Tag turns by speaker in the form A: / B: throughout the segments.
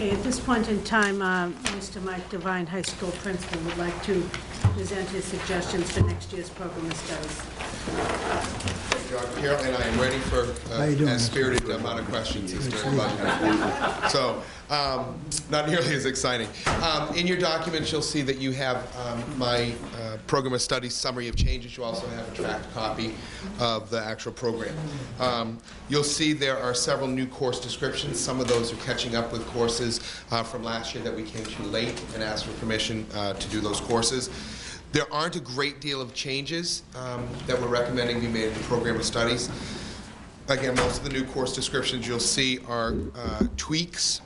A: Okay, at this point in time, Mr. Mike Devine, high school principal, would like to present his suggestions for next year's program of studies.
B: Carol and I am ready for a spirited amount of questions this during budget. So, not nearly as exciting. In your documents, you'll see that you have my program of studies summary of changes. You also have a tracked copy of the actual program. You'll see there are several new course descriptions. Some of those are catching up with courses from last year that we came to late and asked for permission to do those courses. There aren't a great deal of changes that we're recommending be made in the program of studies. Again, most of the new course descriptions you'll see are tweaks,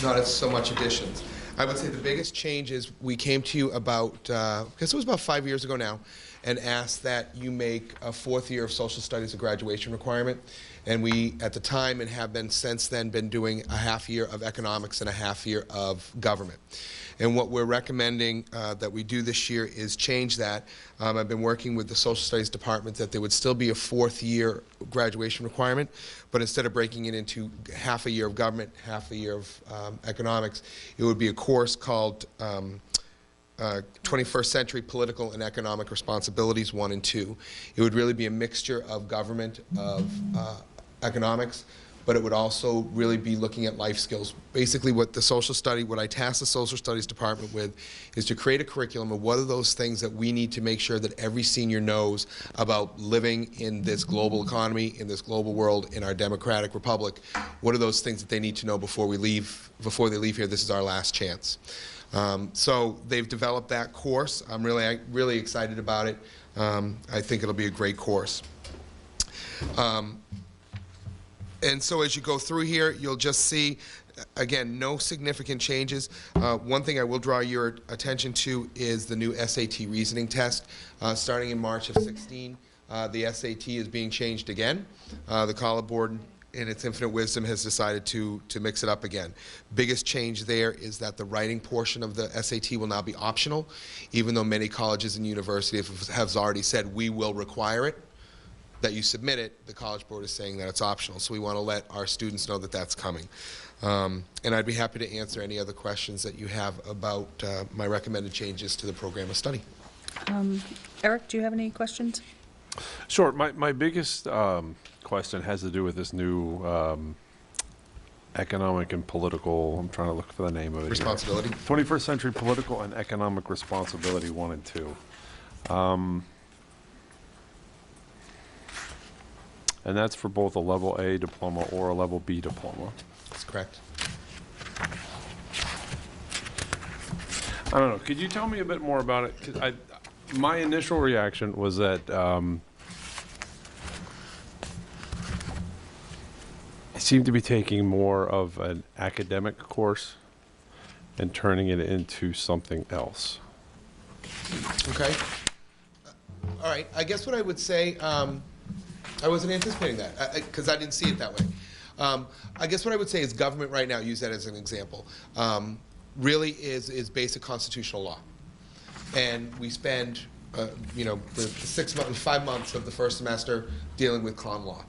B: not as so much additions. I would say the biggest change is we came to you about, I guess it was about 5 years ago now, and asked that you make a 4th year of social studies a graduation requirement. And we, at the time, and have been since then, been doing a half year of economics and a half year of government. And what we're recommending that we do this year is change that. I've been working with the social studies department that there would still be a 4th year graduation requirement, but instead of breaking it into half a year of government, half a year of economics, it would be a course called 21st Century Political and Economic Responsibilities 1 and 2. It would really be a mixture of government, of economics, but it would also really be looking at life skills. Basically what I tasked the social studies department with is to create a curriculum of what are those things that we need to make sure that every senior knows about living in this global economy, in this global world, in our democratic republic. What are those things that they need to know before they leave here? This is our last chance. So they've developed that course. I'm really excited about it. I think it'll be a great course. And so as you go through here, you'll just see, again, no significant changes. One thing I will draw your attention to is the new S80 Reasoning Test. Starting in March of 16, the SAT is being changed again. The College Board, in its infinite wisdom, has decided to mix it up again. Biggest change there is that the writing portion of the SAT will now be optional, even though many colleges and universities have already said we will require it. That you submit it, the College Board is saying that it's optional. So we want to let our students know that that's coming. And I'd be happy to answer any other questions that you have about my recommended changes to the program of study.
C: Eric, do you have any questions?
D: Sure. My biggest question has to do with this new economic and political, I'm trying to look for the name of it.
B: Responsibility.
D: 21st Century Political and Economic Responsibility 1 and 2. And that's for both a level A diploma or a level B diploma.
B: That's correct.
D: I don't know. Could you tell me a bit more about it? 'Cause my initial reaction was that it seemed to be taking more of an academic course and turning it into something else.
B: Okay. All right. I guess what I would say, I wasn't anticipating that because I didn't see it that way. I guess what I would say is government right now, use that as an example, really is basic constitutional law. And we spend, the 5 months of the first semester dealing with common law.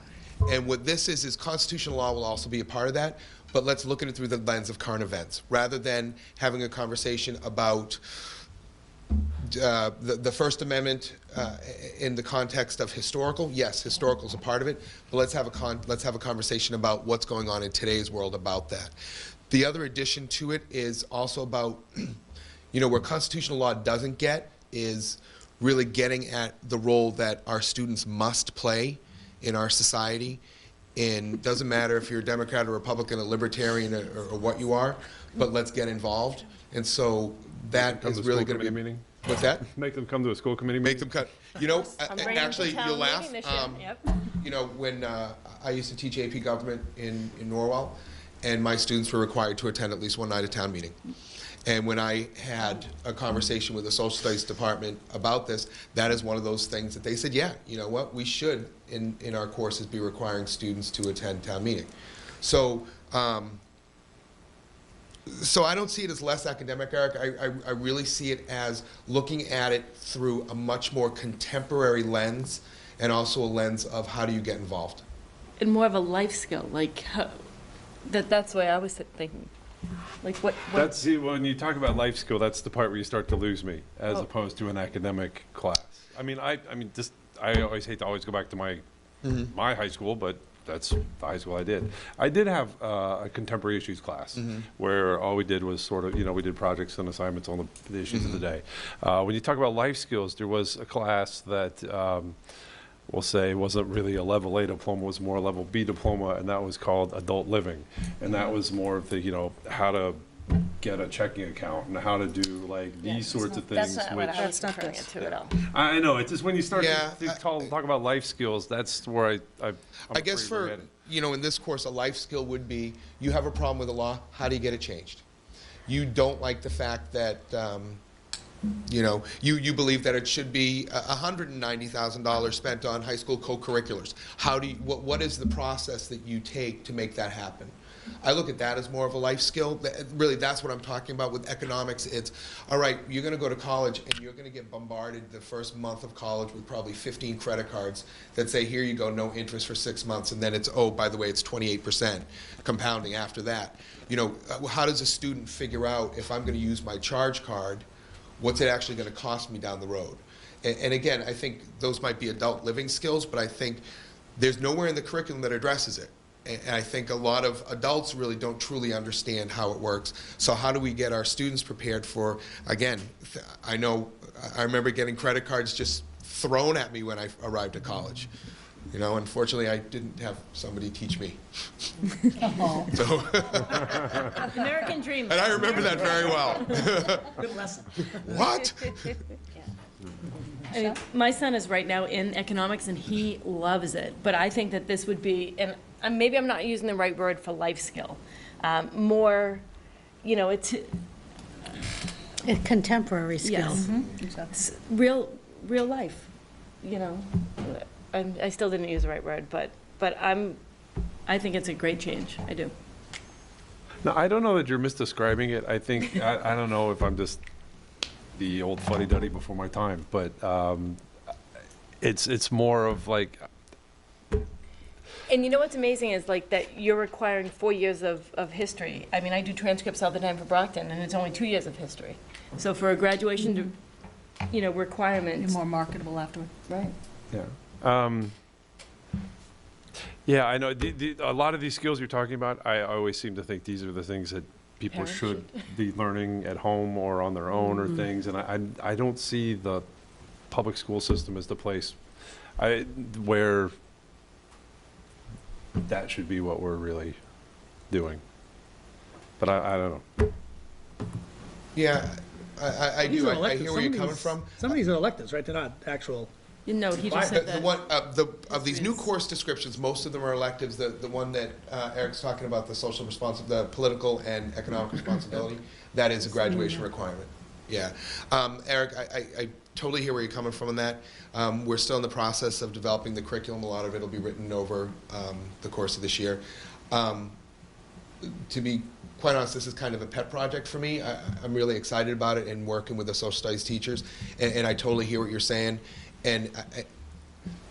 B: And what this is constitutional law will also be a part of that, but let's look at it through the lens of current events. Rather than having a conversation about the First Amendment in the context of historical, yes, historical is a part of it, but let's have a conversation about what's going on in today's world about that. The other addition to it is also about, where constitutional law doesn't get is really getting at the role that our students must play in our society. And doesn't matter if you're a Democrat or Republican, a Libertarian, or what you are, but let's get involved. And so that is really going to be a
D: meeting.
B: What's that?
D: Make them come to a school committee meeting?
B: Make them cut. Actually, you'll laugh. When I used to teach AP government in Norwell, and my students were required to attend at least one night of town meeting. And when I had a conversation with the social studies department about this, that is one of those things that they said, yeah, you know what, we should in our courses be requiring students to attend town meeting. So so I don't see it as less academic, Eric. I really see it as looking at it through a much more contemporary lens, and also a lens of how do you get involved.
E: And more of a life skill, like that's the way I was thinking.
C: Like what?
D: That's, see, when you talk about life skill, that's the part where you start to lose me, as opposed to an academic class. I mean, I always hate to always go back to my high school, but that's the high school I did. I did have a contemporary issues class where all we did was sort of, we did projects and assignments on the issues of the day. When you talk about life skills, there was a class that we'll say wasn't really a level A diploma, was more a level B diploma, and that was called adult living. And that was more of the, how to get a checking account and how to do like these sorts of things.
E: That's not what I was comparing it to at all.
D: I know, it's just when you start
B: Yeah,
D: to talk about life skills, that's where I'm
B: I guess
D: afraid we're
B: for,
D: headed.
B: in this course, a life skill would be, you have a problem with the law, how do you get it changed? You don't like the fact that, you believe that it should be $190,000 spent on high school co-curriculars. What is the process that you take to make that happen? I look at that as more of a life skill. Really, that's what I'm talking about with economics. It's, all right, you're going to go to college and you're going to get bombarded the first month of college with probably 15 credit cards that say, here you go, no interest for 6 months, and then it's, oh, by the way, it's 28% compounding after that. How does a student figure out, if I'm going to use my charge card, what's it actually going to cost me down the road? And again, I think those might be adult living skills, but I think there's nowhere in the curriculum that addresses it. And I think a lot of adults really don't truly understand how it works. So how do we get our students prepared for, again, I remember getting credit cards just thrown at me when I arrived at college. Unfortunately, I didn't have somebody teach me. So,
E: American dream.
B: and I remember that very well.
F: Good lesson.
B: What?
E: I mean, my son is right now in economics and he loves it, but I think that this would be, and maybe I'm not using the right word for life skill, more, it's
A: A contemporary skill.
E: yes, real life, I still didn't use the right word, but I think it's a great change. I do.
D: No, I don't know that you're misdescribing it. I think, I don't know if I'm just the old fuddy-duddy before my time, but it's more of like,
E: And what's amazing is like that you're requiring 4 years of history. I mean, I do transcripts all the time for Brockton, and it's only 2 years of history. So for a graduation, requirement.
C: More marketable afterward.
E: Right.
D: yeah. Yeah, I know. A lot of these skills you're talking about, I always seem to think these are the things that people
E: Parents
D: should be learning at home or on their own or things. And I don't see the public school system as the place where that should be what we're really doing. But I don't know.
B: Yeah, I
F: These
B: do.
F: are
B: I
F: electives.
B: hear where you're coming from.
F: Some of these are electives, right? They're not actual.
E: No, he just said
B: The
E: that.
B: one of these new course descriptions, most of them are electives. The one that Eric's talking about, the political and economic responsibility, that is a graduation requirement. Yeah, Eric, I totally hear where you're coming from on that. We're still in the process of developing the curriculum. A lot of it will be written over the course of this year. To be quite honest, this is kind of a pet project for me. I'm really excited about it and working with the social studies teachers, and I totally hear what you're saying. And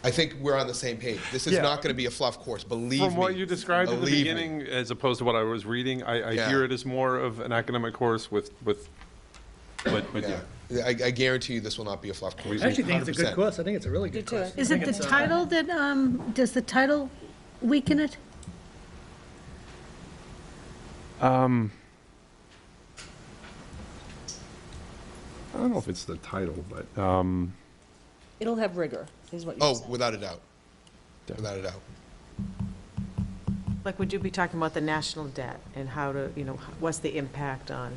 B: I think we're on the same page. This is not going to be a fluff course, believe me.
D: From what you described at the beginning, as opposed to what I was reading, I hear it as more of an academic course but yeah.
B: I guarantee you this will not be a fluff course.
F: I actually think it's a
B: 100%.
F: good course. I think it's a really good
E: too.
F: course.
A: Is it the title that, does the title weaken it?
D: I don't know if it's the title, but
C: It'll have rigor, is what you're
B: Oh,
C: saying.
B: without a doubt. Without a doubt.
G: Like, would you be talking about the national debt and how to, what's the impact on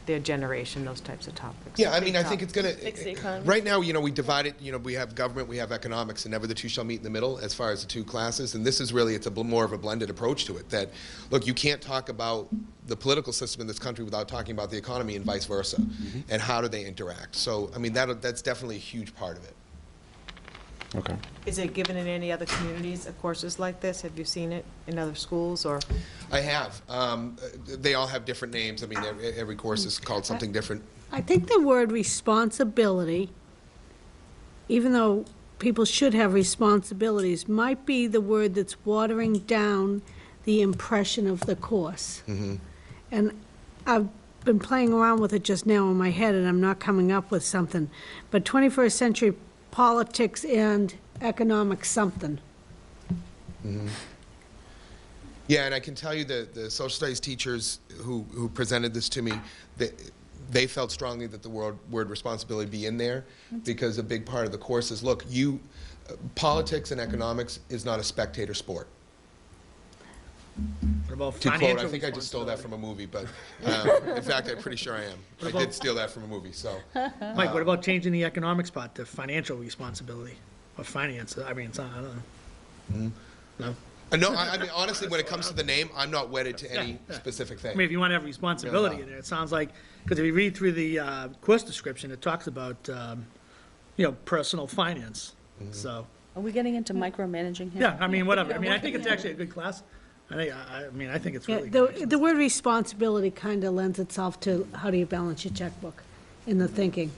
G: their generation, those types of topics?
B: Yeah, I mean, I think it's going
E: Fix the
B: to,
E: economy.
B: right now, we divide it, we have government, we have economics, and never the two shall meet in the middle as far as the two classes. And this is really, it's more of a blended approach to it, that, look, you can't talk about the political system in this country without talking about the economy and vice versa, and how do they interact. So, I mean, that's definitely a huge part of it.
D: okay.
G: Is it given in any other communities, courses like this? Have you seen it in other schools, or?
B: I have. They all have different names. I mean, every course is called something different.
A: I think the word responsibility, even though people should have responsibilities, might be the word that's watering down the impression of the course. And I've been playing around with it just now in my head, and I'm not coming up with something, but 21st century politics and economic something.
B: Yeah, and I can tell you that the social studies teachers who presented this to me, they felt strongly that the word responsibility be in there, because a big part of the course is, look, politics and economics is not a spectator sport.
F: What about
B: To quote,
F: financial
B: I think I just stole that from a movie, but in fact, I'm pretty sure I am. I did steal that from a movie, so.
F: Mike, what about changing the economics part to financial responsibility or finance? I mean, it's not, I don't know. No?
B: No, I mean, honestly, when it comes to the name, I'm not wedded to any
F: Yeah.
B: specific
F: I
B: thing.
F: mean, if you want to have responsibility in there, it sounds like, because if you read through the course description, it talks about, personal finance. So,
C: Are we getting into micromanaging here?
F: yeah, I mean, whatever. I mean, I think it's actually a good class. I think it's
A: Yeah,
F: really good.
A: the word responsibility kind of lends itself to how do you balance your checkbook in the thinking.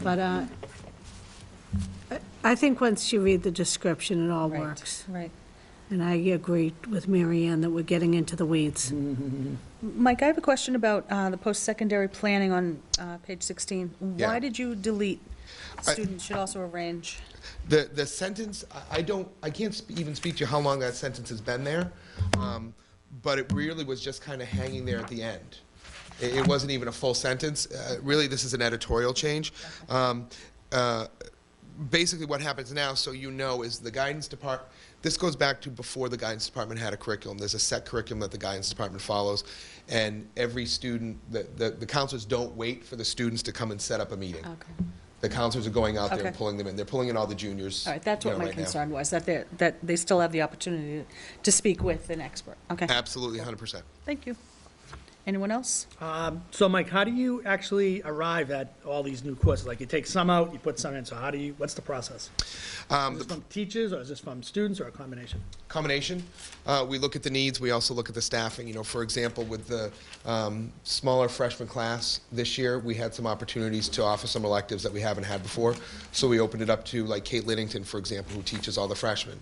A: But I think once you read the description, it all
C: Right,
A: works.
C: right.
A: And I agree with Mary Ann that we're getting into the weeds.
C: Mike, I have a question about the post-secondary planning on page 16.
B: Yeah.
C: Why did you delete students should also arrange?
B: The sentence, I can't even speak to how long that sentence has been there, but it really was just kind of hanging there at the end. It wasn't even a full sentence. Really, this is an editorial change. Basically, what happens now, so you know, is the guidance department, this goes back to before the guidance department had a curriculum. There's a set curriculum that the guidance department follows, and every student, the counselors don't wait for the students to come and set up a meeting.
C: Okay.
B: The counselors are going out there and
C: Okay.
B: pulling them in. They're pulling in all the juniors.
C: All right, that's what my
B: right now.
C: concern was, that they still have the opportunity to speak with an expert. Okay,
B: Absolutely, 100%.
C: thank you. Anyone else?
F: So, Mike, how do you actually arrive at all these new courses? Like, you take some out, you put some in, so what's the process? Is this from teachers, or is this from students, or a combination?
B: Combination. We look at the needs. We also look at the staffing. You know, for example, with the smaller freshman class this year, we had some opportunities to offer some electives that we haven't had before. So we opened it up to, like, Kate Liddington, for example, who teaches all the freshmen,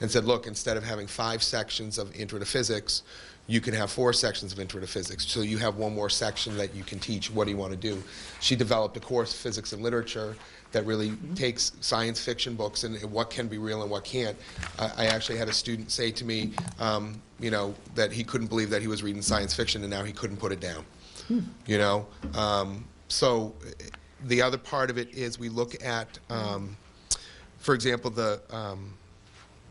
B: and said, look, instead of having 5 sections of intro to physics, you can have 4 sections of intro to physics. So you have one more section that you can teach. What do you want to do? She developed a course, Physics and Literature, that really takes science fiction books and what can be real and what can't. I actually had a student say to me, that he couldn't believe that he was reading science fiction and now he couldn't put it down. So the other part of it is we look at, for example, the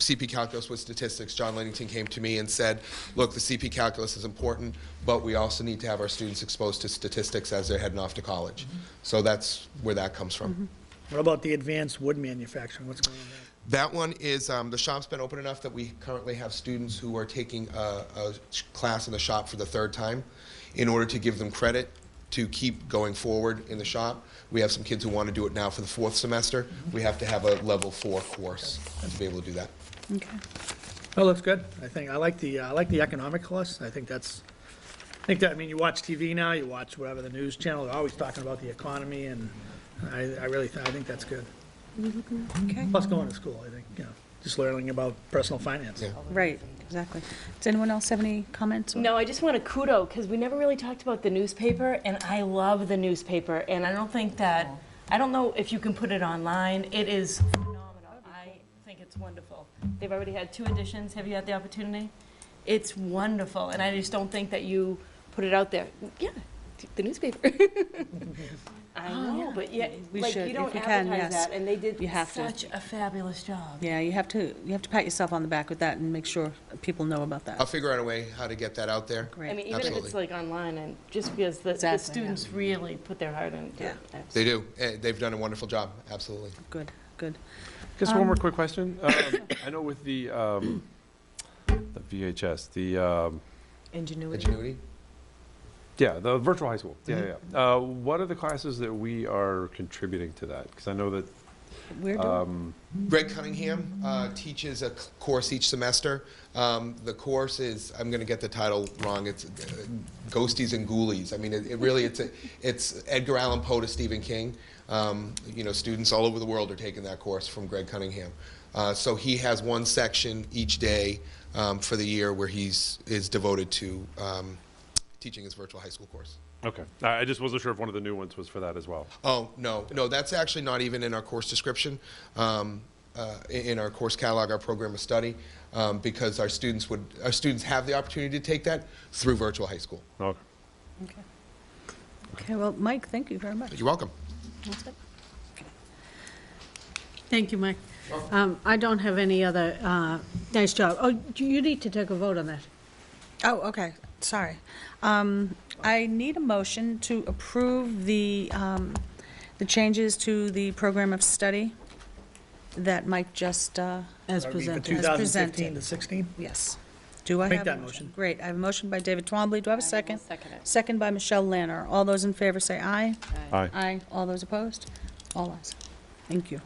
B: CP Calculus with statistics. John Liddington came to me and said, look, the CP Calculus is important, but we also need to have our students exposed to statistics as they're heading off to college. So that's where that comes from.
F: What about the advanced wood manufacturing? What's going on there?
B: That one is, the shop's been open enough that we currently have students who are taking a class in the shop for the 3rd time. In order to give them credit to keep going forward in the shop, we have some kids who want to do it now for the 4th semester. We have to have a level 4 course to be able to do that.
C: Okay.
F: Oh, looks good. I like the economic course. I think that, I mean, you watch TV now, you watch whatever the news channel, they're always talking about the economy, and I think that's good.
C: Okay,
F: Plus going to school, I think, just learning about personal finance.
B: Yeah.
C: right, exactly. Does anyone else have any comments?
E: No, I just want to kudo, because we never really talked about the newspaper, and I love the newspaper, and I don't know if you can put it online. It is phenomenal. I think it's wonderful. They've already had 2 editions. Have you had the opportunity? It's wonderful, and I just don't think that you put it out there. Yeah, the newspaper. I know, but yeah,
C: We
E: like,
C: should,
E: you don't
C: if you can,
E: advertise
C: yes.
E: that, and they did
C: You have to.
E: such a fabulous job.
C: Yeah, you have to pat yourself on the back with that and make sure people know about
B: I'll
C: that.
B: figure out a way how to get that out there.
E: I
C: Great.
E: mean, even if it's
B: Absolutely.
E: like online, and just because the
C: Exactly, yeah.
E: students really put their heart into it.
C: Yeah.
B: They do. They've done a wonderful job. Absolutely.
C: Good, good.
D: Just one more quick question. I know with the VHS,
G: Ingenuity.
B: Ingenuity.
D: yeah, the virtual high school. Yeah. What are the classes that we are contributing to that? Because I know that
C: We're doing,
B: Greg Cunningham teaches a course each semester. The course is, I'm going to get the title wrong, it's Ghosties and Ghoulies. I mean, it's Edgar Allan Poe to Stephen King. Students all over the world are taking that course from Greg Cunningham. So he has one section each day for the year where is devoted to teaching his virtual high school course.
D: Okay. I just wasn't sure if one of the new ones was for that as well.
B: Oh, no, that's actually not even in our course description, in our course catalog, our program of study, because our students have the opportunity to take that through virtual high school.
D: Okay.
C: Okay, well, Mike, thank you very much.
B: You're welcome.
C: That's it.
A: Thank you, Mike. I don't have any other, nice job. Oh, you need to take a vote on that.
C: Oh, okay, sorry. I need a motion to approve the changes to the program of study that Mike just,
A: As
F: That would be for
A: presented.
F: 2015 to 16?
C: yes. Do I have?
F: Make
C: a
F: that motion.
C: Great, I have a motion by David Twombly. Do I have a second?
G: second it.
C: Second by Michelle Lanner. All those in favor say aye.
D: Aye.
C: Aye. All those opposed? All ayes. Thank you.